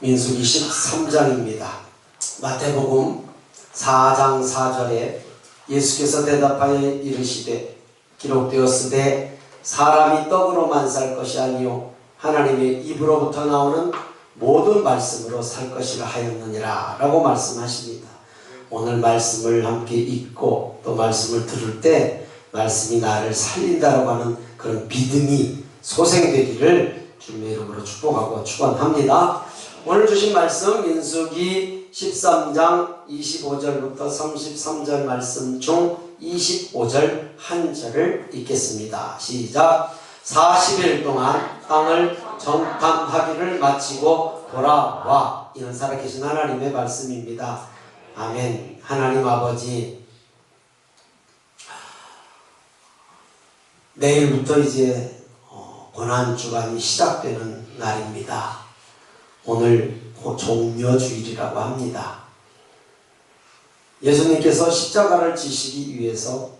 민수기 13장입니다. 마태복음 4장 4절에 예수께서 대답하여 이르시되 기록되었으되 사람이 떡으로만 살 것이 아니요 하나님의 입으로부터 나오는 모든 말씀으로 살 것이라 하였느니라 라고 말씀하십니다. 오늘 말씀을 함께 읽고 또 말씀을 들을 때 말씀이 나를 살린다라고 하는 그런 믿음이 소생되기를 주님의 이름으로 축복하고 축원합니다. 오늘 주신 말씀 민수기 13장 25절부터 33절 말씀 중 25절 한 절을 읽겠습니다. 시작. 40일 동안 땅을 정탐하기를 마치고 돌아와. 이는 살아계신 하나님의 말씀입니다. 아멘. 하나님 아버지, 내일부터 이제 고난주간이 시작되는 날입니다. 오늘 종려주일이라고 합니다. 예수님께서 십자가를 지시기 위해서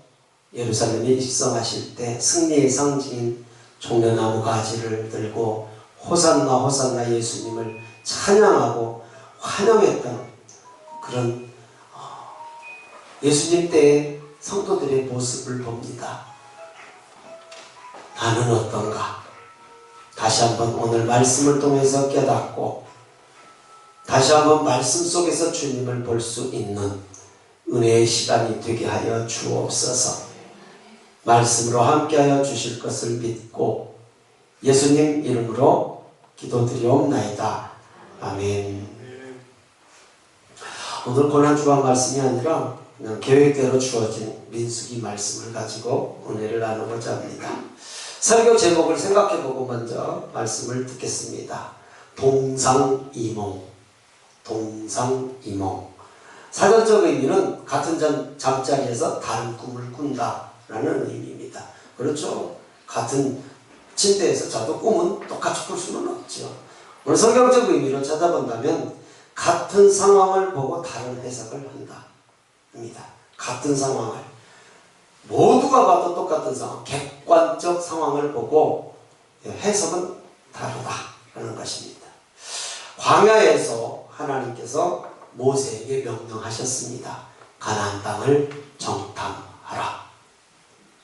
예루살렘에 입성하실 때 승리의 상징인 종려나무 가지를 들고 호산나 호산나 예수님을 찬양하고 환영했던 그런 예수님 때의 성도들의 모습을 봅니다. 나는 어떤가? 다시 한번 오늘 말씀을 통해서 깨닫고 다시 한번 말씀 속에서 주님을 볼 수 있는 은혜의 시간이 되게 하여 주옵소서. 말씀으로 함께하여 주실 것을 믿고 예수님 이름으로 기도드리옵나이다. 아멘. 오늘 고난주간 말씀이 아니라 그냥 계획대로 주어진 민수기 말씀을 가지고 은혜를 나누고자 합니다. 설교 제목을 생각해보고 먼저 말씀을 듣겠습니다. 동상이몽. 동상이몽. 사전적 의미는 같은 잠자리에서 다른 꿈을 꾼다 라는 의미입니다. 그렇죠? 같은 침대에서 자도 꿈은 똑같이 꿀 수는 없죠. 오늘 성경적 의미로 찾아본다면 같은 상황을 보고 다른 해석을 한다 입니다. 같은 상황을 모두가 봐도 똑같은 상황, 객관적 상황을 보고 해석은 다르다라는 것입니다. 광야에서 하나님께서 모세에게 명령하셨습니다. 가나안 땅을 정탐하라.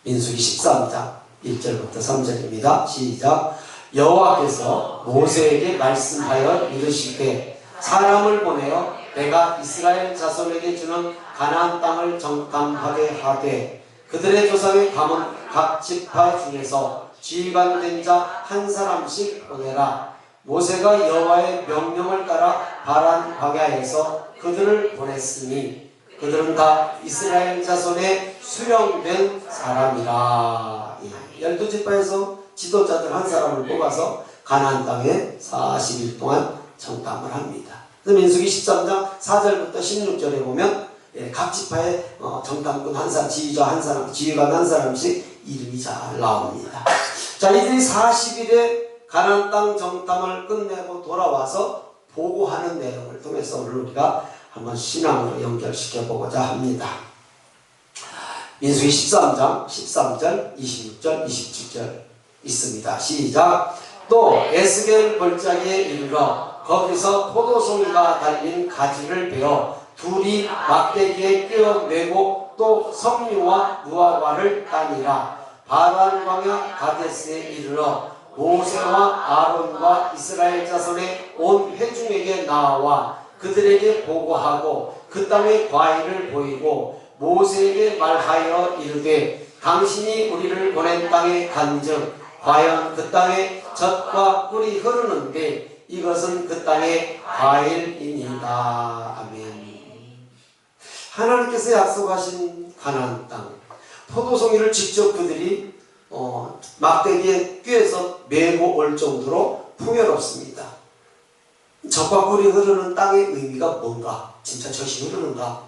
민수기 13장 1절부터 3절입니다. 시작. 여호와께서 모세에게 말씀하여 이르시되 사람을 보내어 내가 이스라엘 자손에게 주는 가나안 땅을 정탐하게 하되 그들의 조상의 가문 각 지파 중에서 지휘관 된 자 한 사람씩 보내라. 모세가 여호와의 명령을 따라 바란 광야에서 그들을 보냈으니 그들은 다 이스라엘 자손의 수령된 사람이라. 12지파에서 지도자들 한 사람을 뽑아서 가나안 땅에 40일 동안 정탐을 합니다. 그래서 민수기 13장 4절부터 16절에 보면 각 지파의 정탐꾼 한 사람, 지휘자 한 사람, 지휘관 한 사람씩 이름이 잘 나옵니다. 자, 이들이 40일에 가나안 땅 정탐을 끝내고 돌아와서 보고하는 내용을 통해서 오늘 우리가 한번 신앙으로 연결시켜 보고자 합니다. 민수기 13장 13절, 26절, 27절 있습니다. 시작. 또 에스겔 골짜기에 이르러 거기서 포도송이가 달린 가지를 베어 둘이 막대기에 끼어 메고 또 석류와 무화과를 따니라. 바란 광야 가데스에 이르러 모세와 아론과 이스라엘 자손의 온 회중에게 나와 그들에게 보고하고 그 땅의 과일을 보이고 모세에게 말하여 이르되 당신이 우리를 보낸 땅에 간즉 과연 그 땅에 젖과 꿀이 흐르는데 이것은 그 땅의 과일이니이다. 아멘. 하나님께서 약속하신 가나안 땅 포도송이를 직접 그들이 막대기에 꿰서 메고 올 정도로 풍요롭습니다. 젖과 꿀이 흐르는 땅의 의미가 뭔가? 진짜 젖이 흐르는가?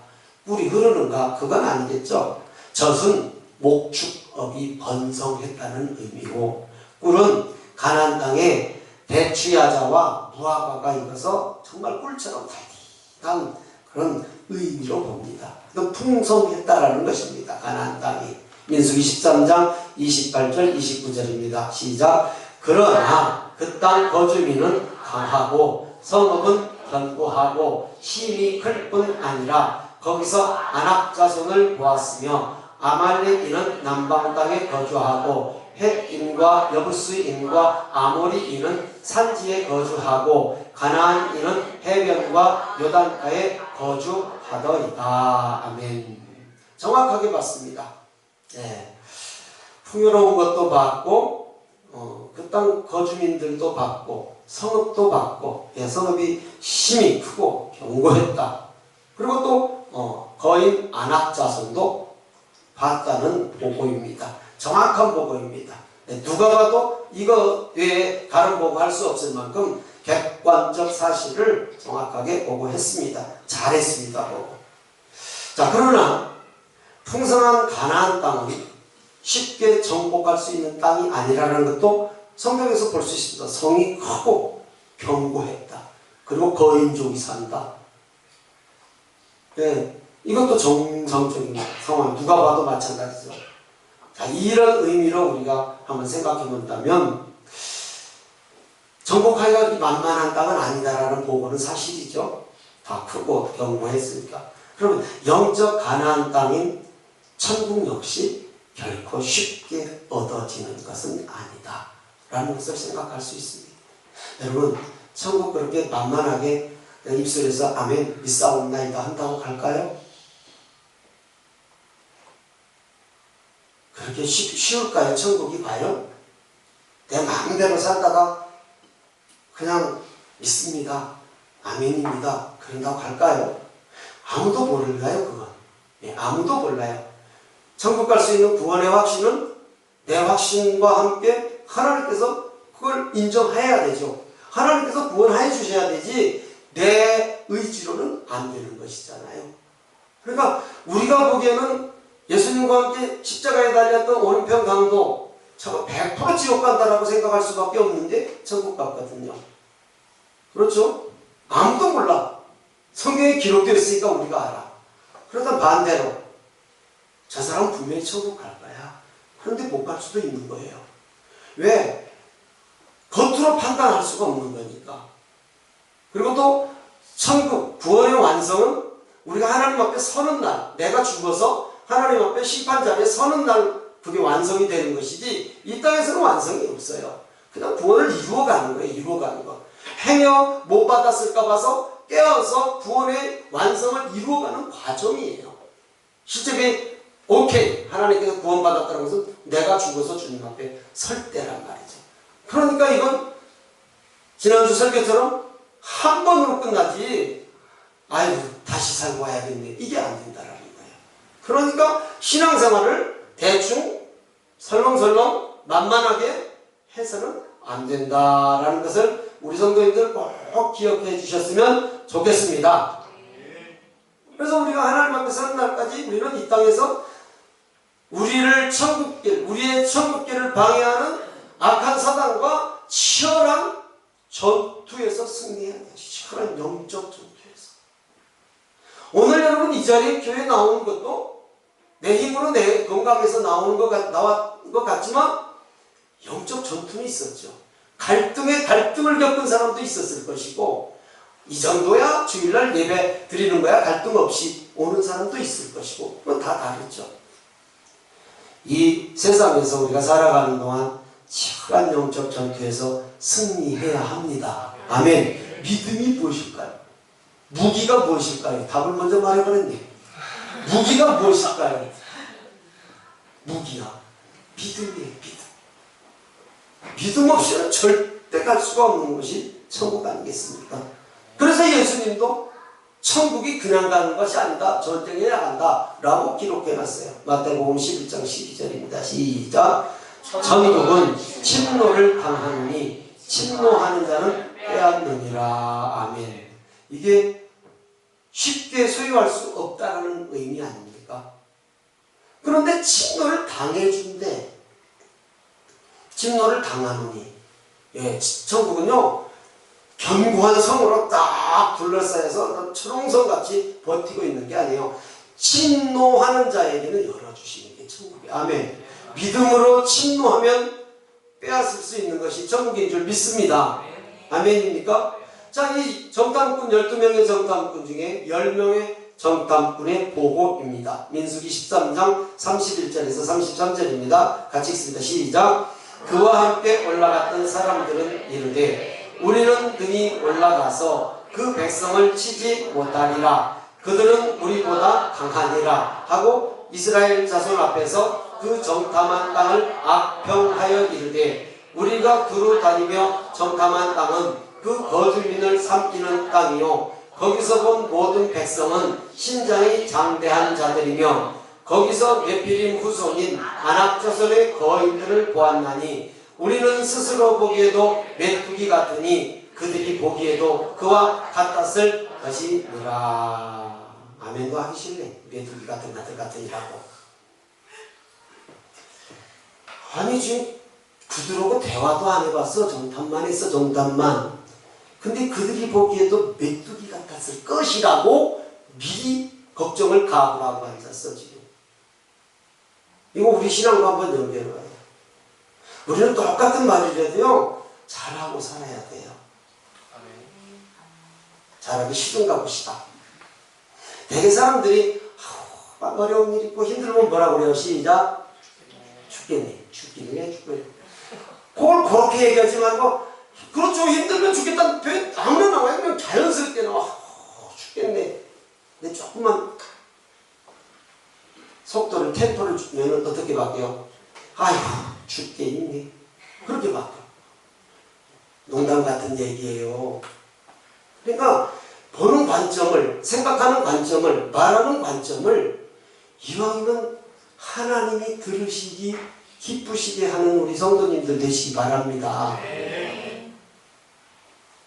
꿀이 흐르는가? 그건 아니겠죠. 젖은 목축업이 번성했다는 의미고 꿀은 가나안 땅에 대추야자와 무화과가 익어서 정말 꿀처럼 달달한 그런 의미로 봅니다. 풍성했다라는 것입니다. 가나안 땅이. 민수기 13장 28절 29절입니다. 시작. 그러나 그 땅 거주민은 강하고 성읍은 견고하고 힘이 클 뿐 아니라 거기서 아낙 자손을 보았으며 아말렉인은 남방 땅에 거주하고 헷인과 여부스인과 아모리인은 산지에 거주하고 가나안인은 해변과 요단가에 거주하더이다. 아멘. 정확하게 봤습니다. 네. 풍요로운 것도 봤고 그 땅 거주민들도 봤고 성읍도 봤고 성읍이 힘이 크고 견고했다. 그리고 또 거인 아낙 자손도 봤다는 보고입니다. 정확한 보고입니다. 누가 봐도 이거 외에 다른 보고할 수 없을 만큼 객관적 사실을 정확하게 보고했습니다. 잘했습니다. 보고. 자, 그러나 풍성한 가나안 땅은 쉽게 정복할 수 있는 땅이 아니라는 것도 성경에서 볼 수 있습니다. 성이 크고 견고했다. 그리고 거인족이 산다. 네, 이것도 정상적인 상황. 누가 봐도 마찬가지죠. 자, 이런 의미로 우리가 한번 생각해 본다면 정복하기가 만만한 땅은 아니다라는 보고는 사실이죠. 다 크고 견고했으니까. 그러면 영적 가나안 땅인 천국 역시 결코 쉽게 얻어지는 것은 아니다 라는 것을 생각할 수 있습니다. 여러분, 천국 그렇게 만만하게 입술에서 아멘 믿사옵나이다 한다고 갈까요? 그렇게 쉬울까요? 천국이 과연? 내 마음대로 살다가 그냥 믿습니다. 아멘입니다. 그런다고 갈까요? 아무도 모를까요? 그건. 네, 아무도 몰라요. 천국 갈 수 있는 구원의 확신은 내 확신과 함께 하나님께서 그걸 인정해야 되죠. 하나님께서 구원해 주셔야 되지 내 의지로는 안 되는 것이잖아요. 그러니까 우리가 보기에는 예수님과 함께 십자가에 달렸던 오른편 강도 저거 100% 지옥 간다라고 생각할 수밖에 없는데 천국 갔거든요. 그렇죠? 아무도 몰라. 성경에 기록되어 있으니까 우리가 알아. 그러다 반대로 저 사람은 분명히 천국 갈 거야. 그런데 못 갈 수도 있는 거예요. 왜? 겉으로 판단할 수가 없는 거니까. 그리고 또 천국, 구원의 완성은 우리가 하나님 앞에 서는 날, 내가 죽어서 하나님 앞에 심판 자리에 서는 날 그게 완성이 되는 것이지 이 땅에서는 완성이 없어요. 그냥 구원을 이루어가는 거예요. 이루어가는 거. 행여 못 받았을까 봐서 깨어서 구원의 완성을 이루어가는 과정이에요. 실제 오케이 하나님께서 구원받았다는 것은 내가 죽어서 주님 앞에 설 때란 말이죠. 그러니까 이건 지난주 설교처럼 한 번으로 끝나지 아이고 다시 살고 와야겠네 이게 안 된다라는 거예요. 그러니까 신앙생활을 대충 설렁설렁 만만하게 해서는 안 된다라는 것을 우리 성도님들 꼭 기억해 주셨으면 좋겠습니다. 그래서 우리가 하나님 앞에 서는 날까지 우리는 이 땅에서 우리의 천국길을 방해하는 악한 사단과 치열한 전투에서 승리해야 돼요. 치열한 영적 전투에서. 오늘 여러분 이 자리에 교회에 나오는 것도 내 힘으로 내 건강에서 나온 것 같지만 영적 전투는 있었죠. 갈등을 겪은 사람도 있었을 것이고 이 정도야 주일날 예배 드리는 거야 갈등 없이 오는 사람도 있을 것이고 그건 다 다르죠. 이 세상에서 우리가 살아가는 동안 치열한 영적 전투에서 승리해야 합니다. 아멘. 믿음이 무엇일까요? 무기가 무엇일까요? 답을 먼저 말해버렸네. 무기가 무엇일까요? 무기야 믿음이에요. 믿음 없이는 절대 갈 수가 없는 것이 천국 아니겠습니까? 그래서 예수님도 천국이 그냥 가는 것이 아니다. 전쟁에 나간다. 라고 기록해놨어요. 마태복음 11장 12절입니다. 시작. 천국은 침노를 당하느니 침노하는 자는 빼앗느니라. 아멘. 이게 쉽게 소유할 수 없다는 의미 아닙니까? 그런데 침노를 당해준대. 침노를 당하느니. 예, 천국은요. 견고한 성으로 딱 둘러싸여서 초롱성같이 버티고 있는 게 아니에요. 침노하는 자에게는 열어주시는 게 천국이에요. 아멘. 믿음으로 침노하면 빼앗을 수 있는 것이 천국인 줄 믿습니다. 아멘입니까? 자, 이 정탐꾼 12명의 정탐꾼 중에 10명의 정탐꾼의 보고입니다. 민수기 13장 31절에서 33절입니다. 같이 읽습니다. 시작. 그와 함께 올라갔던 사람들은 이르되 우리는 등이 올라가서 그 백성을 치지 못하리라. 그들은 우리보다 강하니라 하고 이스라엘 자손 앞에서 그 정탐한 땅을 악평하여 이르되 우리가 두루 다니며 정탐한 땅은 그 거주민을 삼키는 땅이요 거기서 본 모든 백성은 신장이 장대한 자들이며 거기서 뇌피림 후손인 아낙 자손의 거인들을 보았나니 우리는 스스로 보기에도 메뚜기 같으니 그들이 보기에도 그와 같았을 것이니라. 아멘도 하시네. 메뚜기 같은 아들 같으니라고. 아니 지금 그들하고 대화도 안 해봤어. 정탐만 했어. 정탐만. 근데 그들이 보기에도 메뚜기 같았을 것이라고 미리 걱정을 가하고 앉았어 지금. 이거 우리 신앙과 한번 연결해봐요. 우리는 똑같은 말이라도요 잘하고 살아야 돼요. 잘하기 싫은가 보시다. 대개 사람들이 막 어려운 일 있고 힘들면 뭐라고 그래요? 시작. 죽겠네. 죽겠네. 죽겠네. 그걸 그렇게 얘기하지 말고 그렇죠. 힘들면 죽겠다. 아무나 나와요. 그냥 자연스럽게 나와. 죽겠네. 근데 조금만 속도를 템포를 주면 어떻게 바뀌어요? 아휴 죽겠네. 그렇게 바뀌어요. 농담 같은 얘기예요. 그러니까 보는 관점을, 생각하는 관점을, 말하는 관점을 이왕이면 하나님이 들으시기 기쁘시게 하는 우리 성도님들 되시기 바랍니다.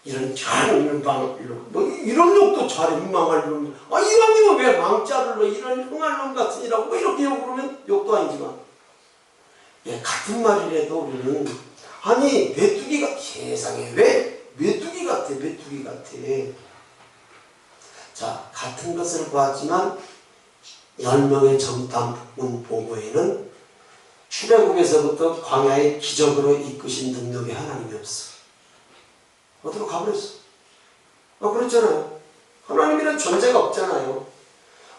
이런 잘 이런 욕도 잘해. 망할 놈. 이왕이면 왜 망자를 넣어. 이런 흥할 놈 같으니라고 뭐 이렇게 욕을 하면 욕도 아니지만 같은 말이라도 우리는 아니 메뚜기가 세상에 왜 메뚜기 같아. 메뚜기 같아. 자, 같은 것을 보았지만 10명의 정탐꾼 보고에는 출애굽에서부터 광야의 기적으로 이끄신 능력이 하나님이 없어. 어디로 가버렸어. 그렇잖아요. 하나님이란 존재가 없잖아요.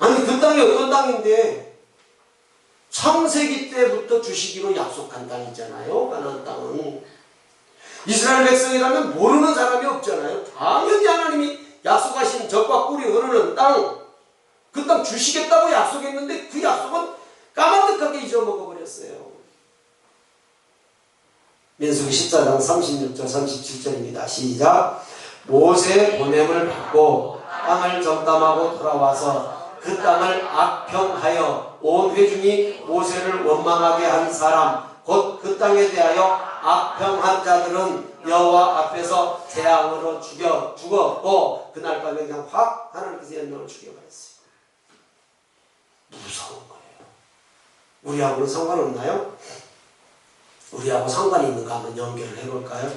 아니 그 땅이 어떤 땅인데 창세기 때부터 주시기로 약속한 땅이잖아요. 가나안 땅은. 이스라엘 백성이라면 모르는 사람이 없잖아요. 당연히 하나님이 약속하신 젖과 꿀이 흐르는 땅, 그 땅 주시겠다고 약속했는데 그 약속은 까마득하게 잊어먹어버렸어요. 민수기 14장 36절 37절입니다. 시작. 모세의 보냄을 받고 땅을 정탐하고 돌아와서 그 땅을 악평하여 온 회중이 모세를 원망하게 한 사람 곧 그 땅에 대하여 악평한 자들은 여호와 앞에서 재앙으로 죽었고 그날 밤에 그냥 확 하나님께서 연명을 죽여버렸어요. 무서운 거예요. 우리하고는 상관없나요? 우리하고 상관이 있는가 한번 연결을 해볼까요?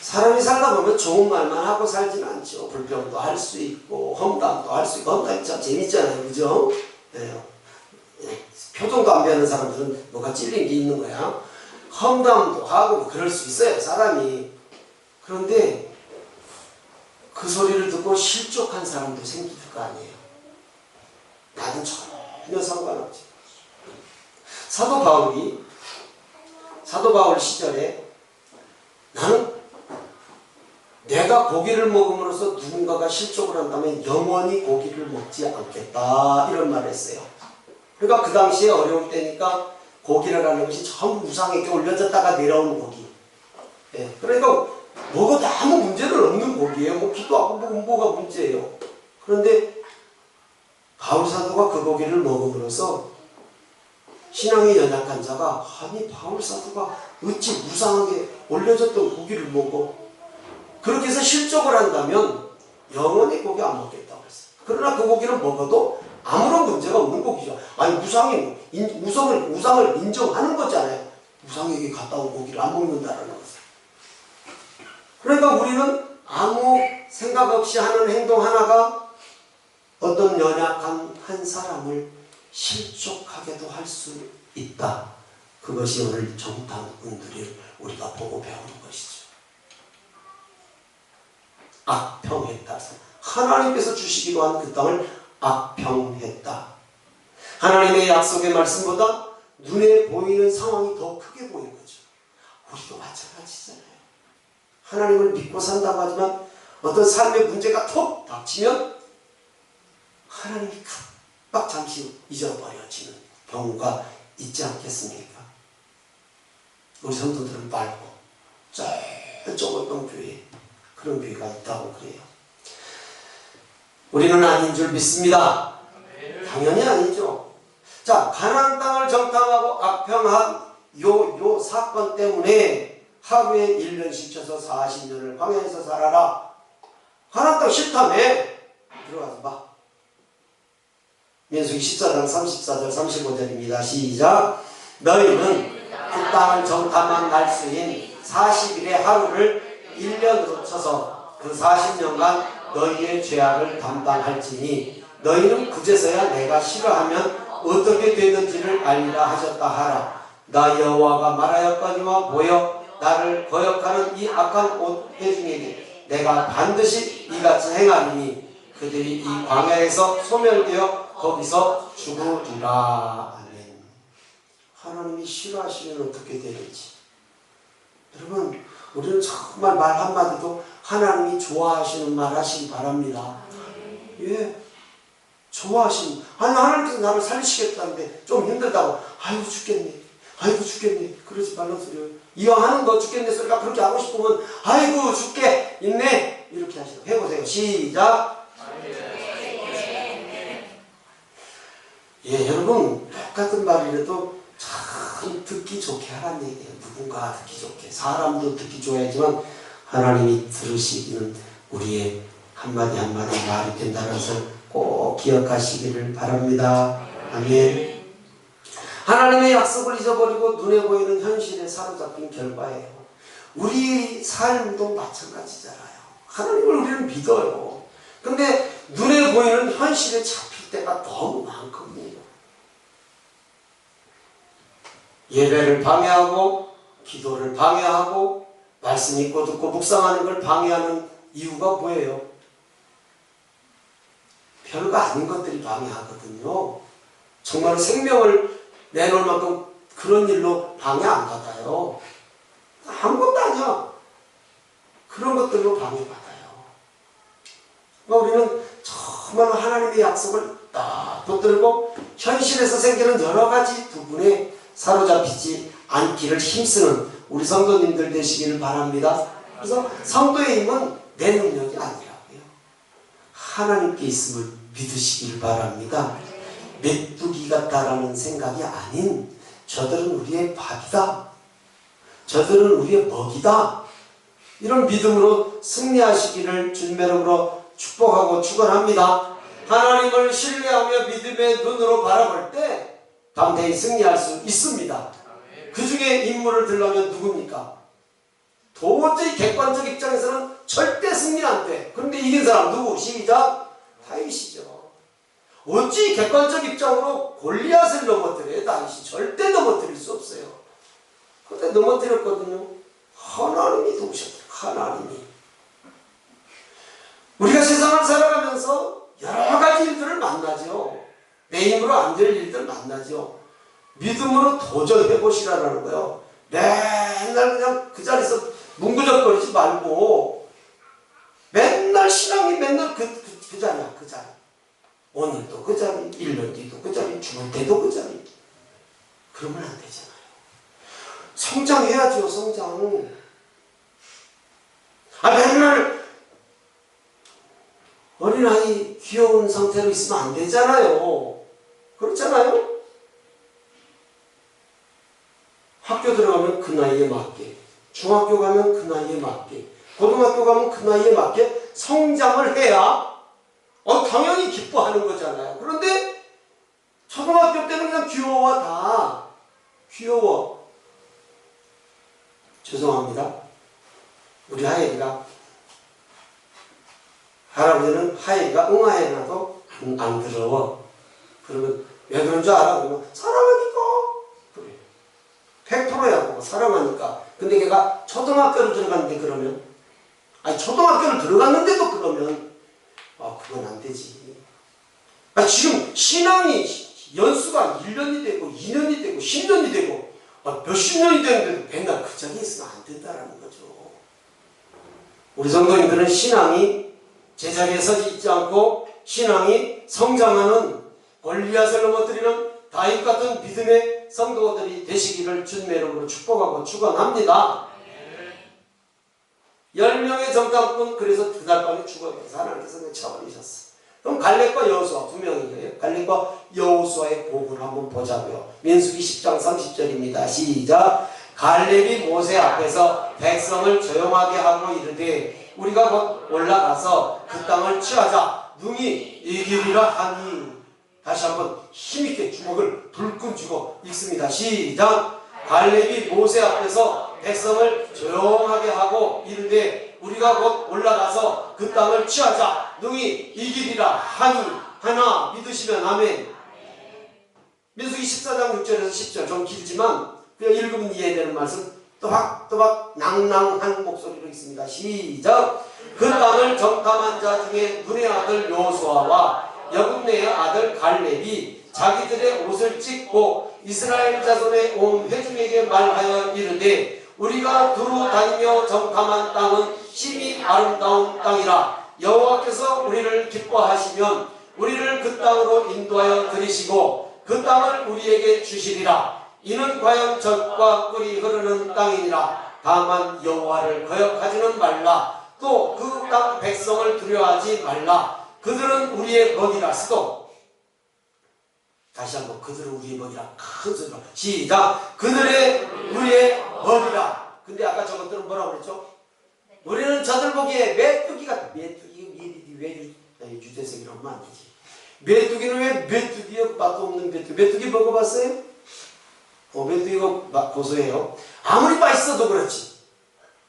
사람이 살다 보면 좋은 말만 하고 살진 않죠. 불평도 할 수 있고 험담도 할 수 있고 험담이 참 재밌잖아요. 그죠? 네. 표정도 안 변하는 사람들은 뭐가 찔린 게 있는 거야. 험담도 하고 그럴 수 있어요. 사람이. 그런데 그 소리를 듣고 실족한 사람도 생길 거 아니에요. 나는 전혀 상관없지. 사도 바울 시절에 나는 내가 고기를 먹음으로써 누군가가 실족을 한다면 영원히 고기를 먹지 않겠다 이런 말을 했어요. 그러니까 그 당시에 어려울 때니까 고기라는 것이 전부 우상에게 올려졌다가 내려온 고기. 그러니까 먹어도 아무 문제는 없는 고기예요. 뭐 기도하고 뭐가 문제예요. 그런데 바울 사도가 그 고기를 먹음으로써 신앙이 연약한 자가 아니 바울 사도가 어찌 무상하게 올려졌던 고기를 먹어. 그렇게 해서 실족을 한다면 영원히 고기 안 먹겠다고 했어요. 그러나 그 고기를 먹어도 아무런 문제가 없는 고기죠. 아니 우상을 인정하는 거잖아요. 우상에게 갔다 온 고기를 안 먹는다라는 것을. 그러니까 우리는 아무 생각 없이 하는 행동 하나가 어떤 연약한 한 사람을 실족하게도 할 수 있다. 그것이 오늘 정탐꾼들이 우리가 보고 배우는 것이죠. 악평했다. 하나님께서 주시기로 한 그 땅을 악평했다. 하나님의 약속의 말씀보다 눈에 보이는 상황이 더 크게 보이는 거죠. 우리도 마찬가지잖아요. 하나님을 믿고 산다고 하지만 어떤 삶의 문제가 톡 닥치면 하나님이 금방 잠시 잊어버려지는 경우가 있지 않겠습니까? 우리 성도들은 말고 저쪽 어떤 교회, 그런 교회가 있다고 그래요. 우리는 아닌 줄 믿습니다. 당연히 아니죠. 자, 가나안 땅을 정탐하고 악평한 요 사건 때문에 하루에 1년씩 쳐서 40년을 광야에서 살아라. 가나안 땅 싫다며. 들어가서 봐. 민수기 14장 34절 35절입니다. 시작. 너희는 그 땅을 정탐한 날수인 40일의 하루를 1년으로 쳐서 그 40년간 너희의 죄악을 담당할지니 너희는 그제서야 내가 싫어하면 어떻게 되는지를 알리라 하셨다 하라. 나 여호와가 말하였거니와 보여 나를 거역하는 이 악한 옷 회중에게 내가 반드시 이같이 행하리니 그들이 이 광야에서 소멸되어 거기서 죽으리라. 아멘. 하나님이 싫어하시면 어떻게 되는지. 여러분, 우리는 정말 말 한마디도 하나님이 좋아하시는 말 하시기 바랍니다. 예. 좋아하시는, 아니, 하나님께서 나를 살리시겠다는데 좀 힘들다고, 아이고, 죽겠네. 아이고, 죽겠네. 그러지 말란 소리예요. 이왕 하는 거 죽겠네 소리가 그렇게 하고 싶으면, 아이고, 죽게 있네. 이렇게 하시고. 해보세요. 시작. 예, 여러분, 똑같은 말이라도 참 듣기 좋게 하라는 얘기예요. 누군가 듣기 좋게. 사람도 듣기 좋아야지만 하나님이 들으시기는 우리의 한마디 한마디 말이 된다는 것을 꼭 기억하시기를 바랍니다. 아멘. 하나님의 약속을 잊어버리고 눈에 보이는 현실에 사로잡힌 결과예요. 우리 삶도 마찬가지잖아요. 하나님을 우리는 믿어요. 근데 눈에 보이는 현실에 잡힐 때가 너무 많거든요. 예배를 방해하고 기도를 방해하고 말씀 읽고 듣고 묵상하는 걸 방해하는 이유가 뭐예요? 별거 아닌 것들이 방해하거든요. 정말 생명을 내놓을 만큼 그런 일로 방해 안 받아요. 아무것도 아니야. 그런 것들로 방해받아요. 우리는 정말 하나님의 약속을 딱 붙들고 현실에서 생기는 여러 가지 부분에 사로잡히지 않기를 힘쓰는 우리 성도님들 되시기를 바랍니다. 그래서 성도의 힘은 내 능력이 아니라고요. 하나님께 있음을 믿으시길 바랍니다. 메뚜기 같다라는 생각이 아닌 저들은 우리의 밥이다. 저들은 우리의 먹이다. 이런 믿음으로 승리하시기를 주님의 이름으로 축복하고 축원합니다. 하나님을 신뢰하며 믿음의 눈으로 바라볼 때 담대히 승리할 수 있습니다. 그 중에 인물을 들려면 누굽니까? 도저히 객관적 입장에서는 절대 승리 안 돼. 그런데 이긴 사람 누구? 시작. 다윗이죠. 어찌 객관적 입장으로 골리앗을 넘어뜨려요? 다윗이 절대 넘어뜨릴 수 없어요. 그런데 넘어뜨렸거든요. 하나님이 도우셨어요. 하나님이. 우리가 세상을 살아가면서 여러 가지 일들을 만나죠. 내 힘으로 안 될 일들 만나죠. 믿음으로 도전해 보시라는 거예요. 맨날 그냥 그 자리에서 뭉구적거리지 말고 맨날 신앙이 맨날 그 자리야. 그 자리. 오늘도 그 자리, 1년 뒤도 그 자리, 죽을 때도 그 자리. 그러면 안 되잖아요. 성장해야죠. 성장. 맨날 어린아이 귀여운 상태로 있으면 안 되잖아요. 그렇잖아요? 학교 들어가면 그 나이에 맞게, 중학교 가면 그 나이에 맞게, 고등학교 가면 그 나이에 맞게 성장을 해야 당연히 기뻐하는 거잖아요. 그런데 초등학교 때는 그냥 귀여워. 다 귀여워. 죄송합니다. 우리 하예리가, 할아버지는 하예리가 응아해놔도 안 더러워. 그러면 왜 그런 줄 알아? 그러면 사랑하니까. 그래. 100%야. 사랑하니까. 근데 걔가 초등학교를 들어갔는데 그러면 아니 초등학교를 들어갔는데도 그러면 그건 안 되지. 지금 신앙이 연수가 1년이 되고 2년이 되고 10년이 되고 몇십 년이 되는데도 맨날 그 자리에 있으면 안 된다라는 거죠. 우리 성도님들은 신앙이 제자리에 서지 있지 않고 신앙이 성장하는 골리앗을 넘어뜨리는 다윗 같은 믿음의 성도들이 되시기를 주님의 이름으로 축복하고 축원합니다. 10명의 정탐꾼, 그래서 그날 밤에 죽어가서 하나님께서 쳐버리셨어. 그럼 갈렙과 여호수아 두 명이에요. 갈렙과 여호수아의 복을 한번 보자고요. 민수기 10장 30절입니다. 시작. 갈렙이 모세 앞에서 백성을 조용하게 하고 이르되 우리가 곧 올라가서 그 땅을 취하자 능히 이기리라 하니. 다시 한번 힘있게 주먹을 불끈 쥐고 읽습니다. 시작. 갈렙이 모세 앞에서 백성을 조용하게 하고 이르되 우리가 곧 올라가서 그 땅을 취하자 능히 이기리라 하니. 하나 믿으시면 아멘. 민수기 14장 6절에서 10절 좀 길지만 그냥 읽으면 이해되는 말씀 또박또박 낭낭한 목소리로 있습니다. 시작. 그 땅을 정탐한 자 중에 눈의 아들 여호수아와 여분네의 아들 갈렙이 자기들의 옷을 찢고 이스라엘 자손의 온 회중에게 말하여 이르되 우리가 두루 다니며 정탐한 땅은 심히 아름다운 땅이라. 여호와께서 우리를 기뻐하시면 우리를 그 땅으로 인도하여 들이시고 그 땅을 우리에게 주시리라. 이는 과연 젖과 꿀이 흐르는 땅이니라. 다만 여호와를 거역하지는 말라. 또 그 땅 백성을 두려워하지 말라. 그들은 우리의 먹이라. 스톱. 다시 한번 그들은 우리의 먹이라. 큰 소리로 시작. 그들의 우리의 먹이라. 근데 아까 저것들은 뭐라고 그랬죠? 우리는 저들 보기에 메뚜기 같다. 메뚜기 왜 유대생이라고 하면 안 되지. 메뚜기는 왜 메뚜기요? 맛도 없는 메뚜기. 메뚜기 먹어봤어요? 메뚜기가 고소해요. 아무리 맛있어도 그렇지.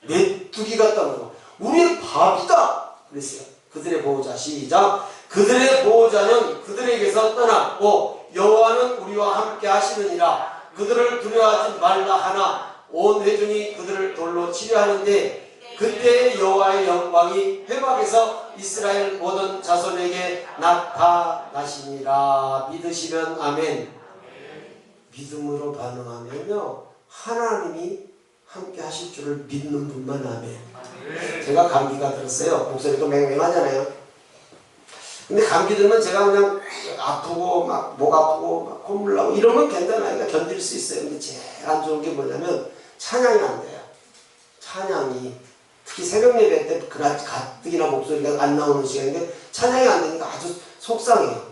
메뚜기 같다는 거. 우리의 밥이다. 그랬어요. 그들의 보호자. 시작. 그들의 보호자는 그들에게서 떠났고 여호와는 우리와 함께 하시느니라. 그들을 두려워하지 말라 하나 온 회중이 그들을 돌로 치려 하는데 그때 여호와의 영광이 회막에서 이스라엘 모든 자손에게 나타나시니라. 믿으시면 아멘. 믿음으로 반응하면요 하나님이 함께 하실 줄을 믿는 분만 아멘. 제가 감기가 들었어요. 목소리도 맹맹하잖아요. 근데 감기 들면 제가 그냥 아프고 막 목 아프고 막 콧물 나고 이러면 괜찮아요. 견딜 수 있어요. 근데 제일 안 좋은 게 뭐냐면 찬양이 안 돼요. 찬양이 특히 새벽 예배 때 가뜩이나 목소리가 안 나오는 시간인데 찬양이 안 되니까 아주 속상해요.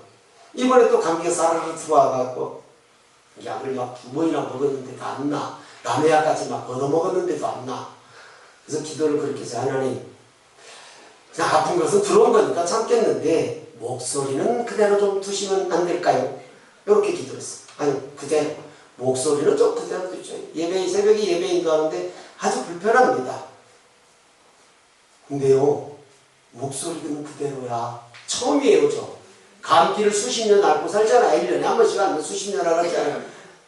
이번에 또 감기가 사르르 들어와갖고 약을 막 2번이나 먹었는데도 안 나. 남의 약까지 막 얻어먹었는데도 안 나. 그래서 기도를 그렇게 해서 하나님 그냥 아픈 것은 들어온 거니까 참겠는데 목소리는 그대로 좀 두시면 안 될까요? 이렇게 기도했어. 아니 그대로 목소리는 좀 그대로 두죠. 새벽에 예배 인도하는데 아주 불편합니다. 근데요 목소리는 그대로야. 처음이에요. 저 감기를 수십 년 앓고 살잖아요. 1년에 한 번씩 하면 수십 년 앓았잖아요.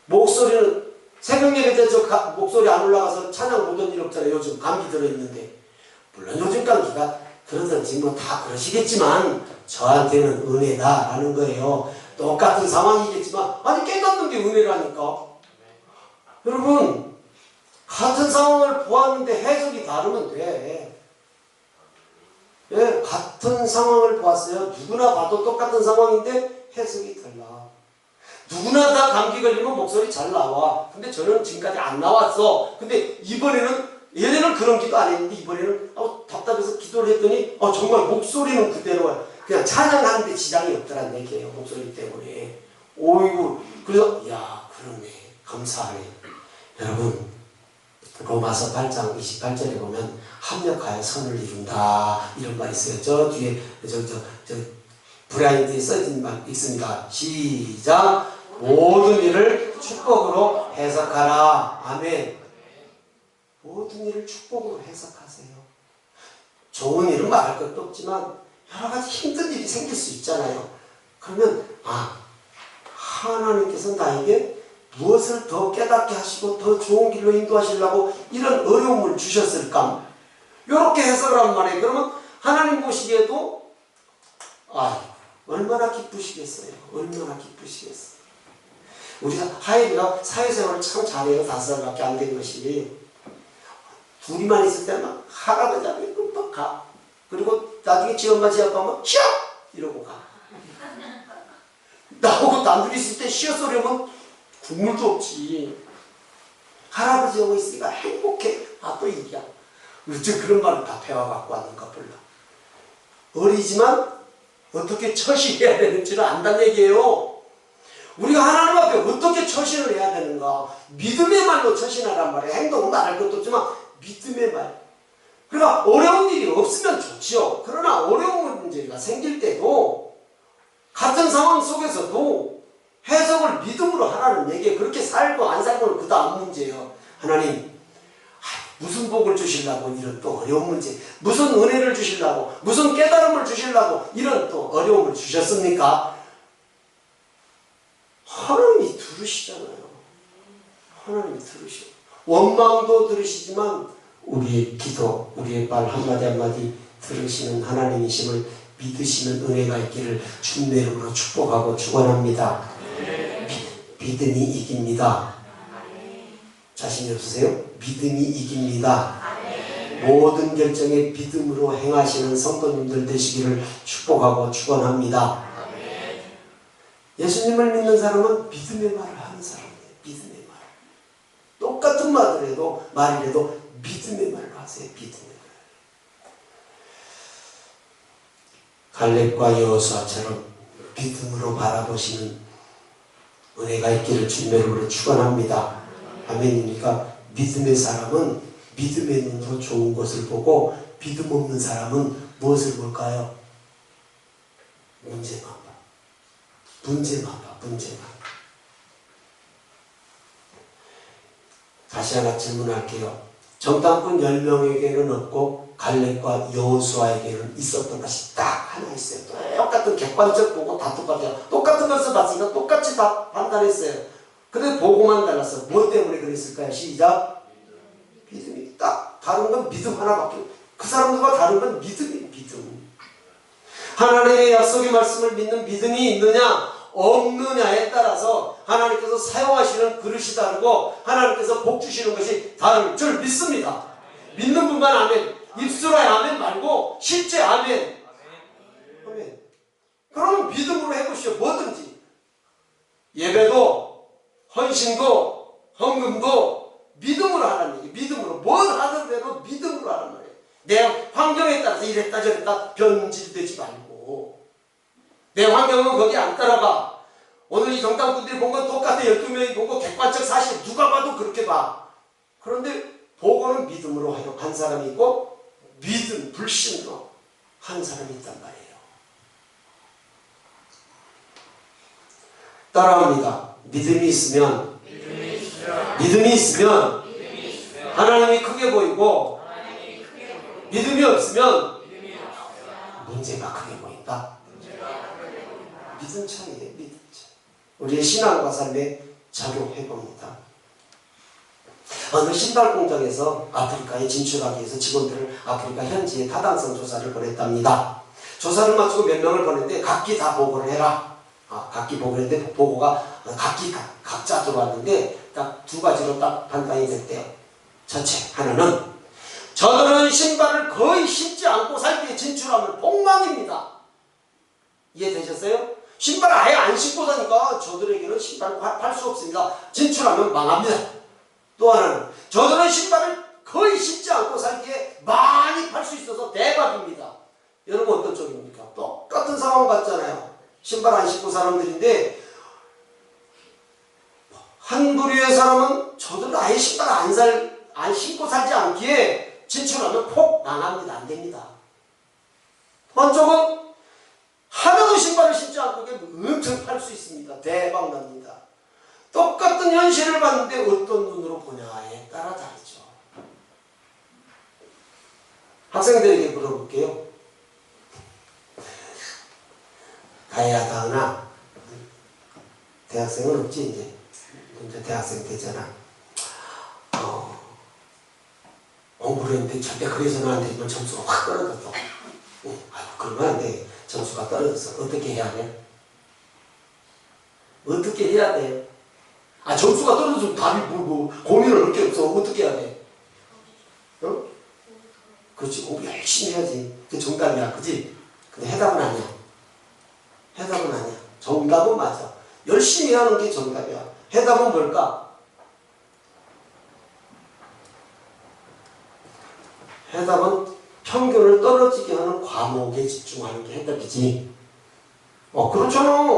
목소리는 새벽 예배 때 저 목소리 안 올라가서 찬양 보던 일 없잖아요. 요즘 감기 들어있는데. 물론 요즘 감기가 그러든지 뭐 다 그러시겠지만 저한테는 은혜다라는 거예요. 똑같은 상황이겠지만 아니 깨닫는 게 은혜라니까. 여러분 같은 상황을 보았는데 해석이 다르면 돼. 예, 같은 상황을 보았어요. 누구나 봐도 똑같은 상황인데 해석이 달라. 누구나 다 감기 걸리면 목소리 잘 나와. 근데 저는 지금까지 안 나왔어. 근데 이번에는 얘네는 그런 기도 안 했는데 이번에는 답답해서 기도를 했더니 정말 목소리는 그대로야. 그냥 찬양하는데 지장이 없더란 얘기예요. 목소리 때문에. 오이구. 그래서 야 그러네. 감사하네. 여러분 로마서 8장 28절에 보면 합력하여 선을 이룬다 이런 말이 있어요. 저 뒤에 저 브라인드에 써진 말 있습니다. 시작. 모든 일을 축복으로 해석하라. 아멘. 모든 일을 축복으로 해석하세요. 좋은 일은 말할 것도 없지만 여러 가지 힘든 일이 생길 수 있잖아요. 그러면 하나님께서 나에게 무엇을 더 깨닫게 하시고 더 좋은 길로 인도하시려고 이런 어려움을 주셨을까? 이렇게 해석을 한 말이에요. 그러면 하나님 보시기에도 얼마나 기쁘시겠어요. 얼마나 기쁘시겠어요. 우리가 하엘이가 사회생활을 참 잘해요. 5살밖에 안 된 것이. 둘이만 있을 때는 막 할아버지한테 금방 가. 그리고 나중에 지 엄마 지 아빠 하면 쉬어! 이러고 가. 나하고 단둘이 있을 때 쉬어 쏘려면 국물도 없지. 할아버지하고 있으니까 행복해. 또 이기야. 어째 그런 말을 다 배워갖고 왔는가 몰라. 어리지만 어떻게 처신해야 되는지를 안다는 얘기예요. 우리가 하나님 앞에 어떻게 처신을 해야 되는가. 믿음의 말로 처신하란 말이에요. 행동은 말할 것도 없지만 믿음의 말. 그러니까 어려운 일이 없으면 좋지요. 그러나 어려운 문제가 생길 때도 같은 상황 속에서도 해석을 믿음으로 하라는 얘기에 그렇게 살고 안 살고는 그 다음 문제예요. 하나님 무슨 복을 주시려고 이런 또 어려운 문제, 무슨 은혜를 주시려고, 무슨 깨달음을 주시려고 이런 또 어려움을 주셨습니까? 하나님이 들으시잖아요. 하나님이 들으셔. 원망도 들으시지만 우리의 기도, 우리의 말 한마디 한마디 들으시는 하나님이심을 믿으시는 은혜가 있기를 주님의 이름으로 축복하고 축원합니다. 믿음이 이깁니다. 자신이 없으세요? 믿음이 이깁니다. 모든 결정에 믿음으로 행하시는 성도님들 되시기를 축복하고 축원합니다. 예수님을 믿는 사람은 믿음의 말을 하는 사람이에요. 믿음의 말. 똑같은 말이라도 믿음의 말로 하세요. 믿음의 말. 갈렙과 여호수아처럼 믿음으로 바라보시는 은혜가 있기를 주님의 이름으로 축원합니다. 아멘입니까? 믿음의 사람은 믿음의 눈으로 좋은 것을 보고 믿음 없는 사람은 무엇을 볼까요? 문제만 봐. 문제만 봐. 문제만. 다시 하나 질문할게요. 정탐꾼 10명에게는 없고 갈렙과 여호수아에게는 있었던 것이 딱 하나 있어요. 똑같은 객관적 보고 다 똑같아요. 똑같은 것을 봤으니까 똑같이 다 판단했어요. 근데 보고만 달랐어. 뭐 때문에 그랬을까요? 시작. 믿음이 딱 다른 건 믿음 하나밖에. 그 사람들과 다른 건 믿음이 믿음. 하나님의 약속의 말씀을 믿는 믿음이 있느냐 없느냐에 따라서 하나님께서 사용하시는 그릇이 다르고 하나님께서 복 주시는 것이 다른 줄 믿습니다. 믿는 분만 아멘. 입술로의 아멘 말고 실제 아멘. 아멘. 그럼 믿음으로 해보시오. 뭐든지. 예배도 헌신도 헌금도 믿음으로 하라는 얘기. 믿음으로 뭘 하더라도 믿음으로 하란 말이에요. 내 환경에 따라서 이랬다 저랬다 변질되지 말고 내 환경은 거기 안 따라가. 오늘 이 정탐꾼들이 본 건 똑같아. 12명이 보고 객관적 사실 누가 봐도 그렇게 봐. 그런데 보고는 믿음으로 한 사람이 있고 믿음 불신으로 한 사람이 있단 말이에요. 따라합니다. 믿음이 있으면 하나님이 크게 보이고 믿음이 없으면 문제가 크게 보인다. 믿음 차이에요. 믿음 차이. 우리의 신앙과 삶에 작용해봅니다. 어느 신발 공장에서 아프리카에 진출하기 위해서 직원들을 아프리카 현지에 타당성 조사를 보냈답니다. 조사를 마치고 몇 명을 보냈는데 각기 다 보고를 해라. 각기 보고를 했는데 보고가 각자 들어왔는데 딱 2가지로 딱 판단이 됐대요. 첫째, 하나는 저들은 신발을 거의 신지 않고 살기에 진출하면 폭망입니다. 이해되셨어요? 신발을 아예 안 신고 사니까 저들에게는 신발을 팔 수 없습니다. 진출하면 망합니다. 또 하나는 저들은 신발을 거의 신지 않고 살기에 많이 팔 수 있어서 대박입니다. 여러분 어떤 쪽입니까? 똑같은 상황 같잖아요. 신발 안 신고 사람들인데 한 부류의 사람은 저들은 아예 신발 안 신고 살지 않기에 진출하면 폭 망합니다. 안 됩니다. 한쪽은 하나도 신발을 신지 않고 엄청 팔 수 있습니다. 대박 납니다. 똑같은 현실을 봤는데 어떤 눈으로 보냐에 따라 다르죠. 학생들에게 물어볼게요. 다혜야, 다은아, 대학생은 없지 이제 대학생 되잖아. 공부를 그랬는데 절대 그래서는 안 되지만 점수가 확 떨어졌어. 아이고 그러면 안 돼. 점수가 떨어졌어. 어떻게 해야 돼? 어떻게 해야 돼? 아 점수가 떨어져서 답이 고민을 할 게 없어. 어떻게 해야 돼? 어? 그렇지. 공부 열심히 해야지. 그게 정답이야. 그지? 근데 해답은 아니야. 해답은 아니야. 정답은 맞아. 열심히 하는 게 정답이야. 해답은 뭘까? 해답은 평균을 떨어지게 하는 과목에 집중하는 게 해답이지. 그렇잖아.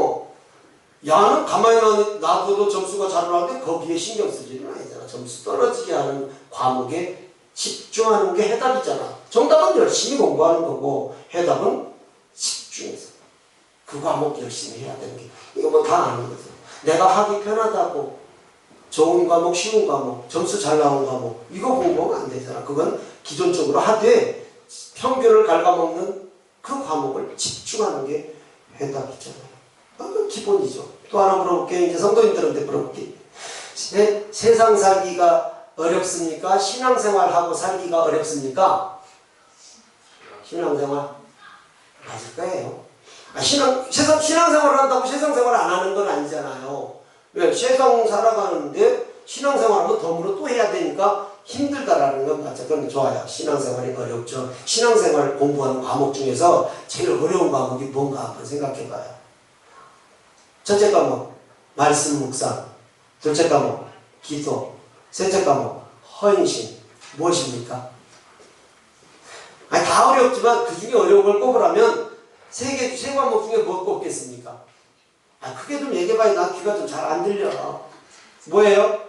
야는 가만히 놔둬도 점수가 잘 나오는데 거기에 신경 쓰지는 아니잖아. 점수 떨어지게 하는 과목에 집중하는 게 해답이잖아. 정답은 열심히 공부하는 거고 해답은 집중해서 그 과목 열심히 해야 되는 게 이거 뭐 다 아는 거죠. 내가 하기 편하다고 좋은 과목, 쉬운 과목, 점수 잘 나온 과목 이거 공부하면 안 되잖아. 그건 기존적으로 하되 평균을 갉아먹는 그 과목을 집중하는 게 해답이잖아요. 그건 기본이죠. 또 하나 물어볼게요. 이제 성도님들한테 물어볼게요. 세상 살기가 어렵습니까? 신앙생활하고 살기가 어렵습니까? 신앙생활 맞을 거예요. 신앙생활을 한다고 세상생활 안 하는 건 아니잖아요. 왜? 세상 살아가는데 신앙생활하면 덤으로 또 해야 되니까 힘들다라는 건 맞죠. 그건 좋아요. 신앙생활이 어렵죠. 신앙생활 공부하는 과목 중에서 제일 어려운 과목이 뭔가 한번 생각해봐요. 첫째 과목 말씀 묵상, 둘째 과목 기도, 셋째 과목 헌신. 무엇입니까? 아니 다 어렵지만 그 중에 어려운 걸 꼽으라면 세 과목 중에 뭐 꼽겠습니까? 크게 좀 얘기해봐야 나 귀가 좀 잘 안 들려. 뭐예요?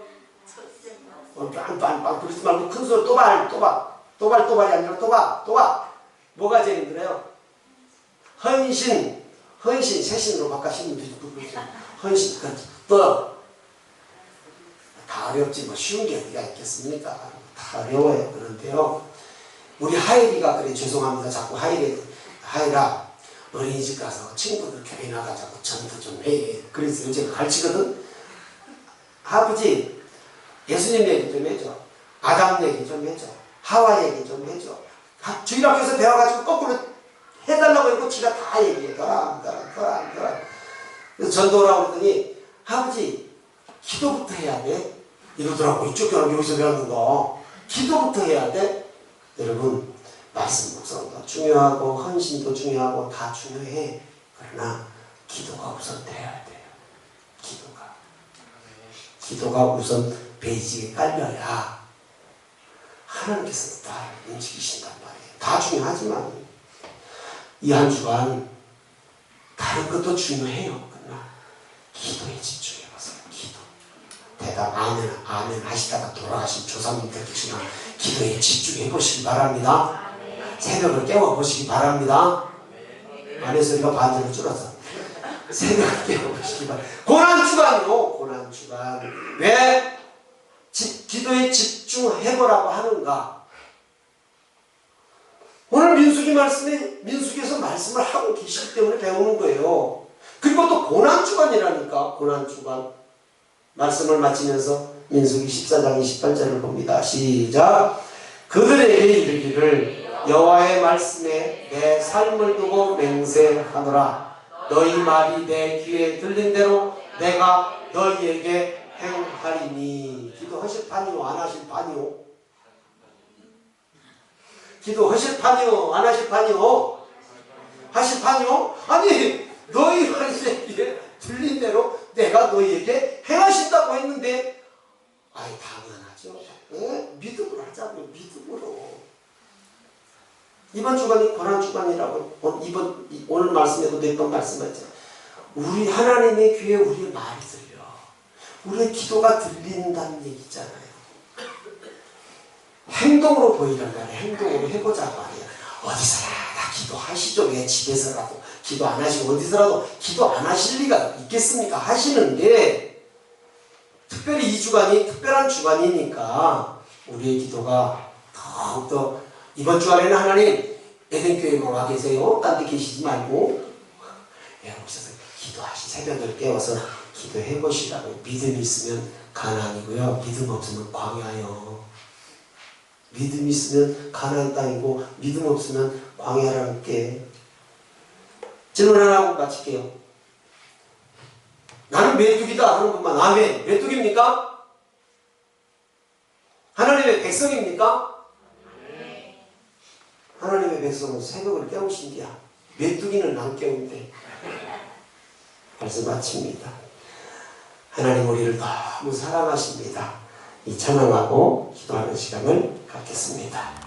빵빵빵 그러지 말고 큰 소리 또발이 아니라 또박 뭐가 제일 힘들어요? 헌신 세신으로 바꿔시면 되죠. 헌신 또 다 어렵지 뭐 쉬운 게 어디가 있겠습니까? 다 어려워요. 그런데요 우리 하일이가 그래 죄송합니다. 자꾸 하일아 어린이집 가서 친구들 교회 나가자고 전도 좀 해. 그래서 요즘 가르치거든. 아버지 예수님 얘기 좀 해줘. 아담 얘기 좀 해줘. 하와 얘기 좀 해줘. 주일학교에서 배워가지고 거꾸로 해달라고 했고 지가 다 얘기해. 더라. 그래서 전도라고 했더니 아버지 기도부터 해야 돼. 이러더라고. 이쪽 교회 여기서 배우는 거. 기도부터 해야 돼. 여러분 말씀 묵상도 중요하고 헌신도 중요하고 다 중요해. 그러나 기도가 우선 돼야 돼요. 기도가 우선 베이직에 깔려야 하나님께서 나를 움직이신단 말이에요. 다 중요하지만 이 한 주간 다른 것도 중요해요. 그러나 기도에 집중해보세요. 기도. 대답 아멘 하시다가 돌아가신 조상님들 계시나 기도에 집중해보시기 바랍니다. 새벽을 깨워보시기 바랍니다. 안에 소리가 반절로 줄어서 새벽을 깨워보시기 바랍니다. 고난주간이요. 고난주간. 왜 기도에 집중해보라고 하는가? 오늘 민수기 말씀에 민수기에서 말씀을 하고 계시기 때문에 배우는 거예요. 그리고 또 고난주간이라니까. 고난주간. 말씀을 마치면서 민수기 14장 28절을 봅니다. 시작. 그들에게 이르기를 여호와의 말씀에 내 삶을 두고 맹세하노라. 너희 말이 내 귀에 들린 대로 내가 너희에게 행하리니. 기도하실 판이요 안 하실 판이요? 기도하실 판이요 안 하실 판이요? 하실 판이요? 아니 너희 말이 내 귀에 들린 대로 내가 너희에게 행하신다고 했는데 아이 당연하죠. 믿음으로 하자고요. 믿음으로. 이번 주간이 고난주간이라고 오늘 말씀에도 몇 번 말씀하죠. 우리 하나님의 귀에 우리의 말이 들려. 우리의 기도가 들린다는 얘기잖아요. 행동으로 보이란 말이에요. 행동으로 해보자 말이에요. 어디서나 다 기도하시죠. 왜 집에서라도 기도 안 하시고 어디서라도 기도 안 하실 리가 있겠습니까? 하시는데 특별히 이 주간이 특별한 주간이니까 우리의 기도가 더욱더 이번 주간에는 하나님 에덴교회만 와 계세요. 딴 데 계시지 말고 여러분께서 기도하시 새벽을 깨워서 기도해 보시라고. 믿음이 있으면 가난이고요. 믿음 없으면 광야요. 믿음이 있으면 가나안 땅이고 믿음 없으면 광야라는 게. 질문 하나 하고 마칠게요. 나는 메뚜기다 하는 것만 아멘. 메뚜기입니까? 하나님의 백성입니까? 하나님의 백성은 새벽을 깨우신디야. 메뚜기는 안 깨운대. 말씀 마칩니다. 하나님 우리를 너무 사랑하십니다. 이 찬양하고 기도하는 시간을 갖겠습니다.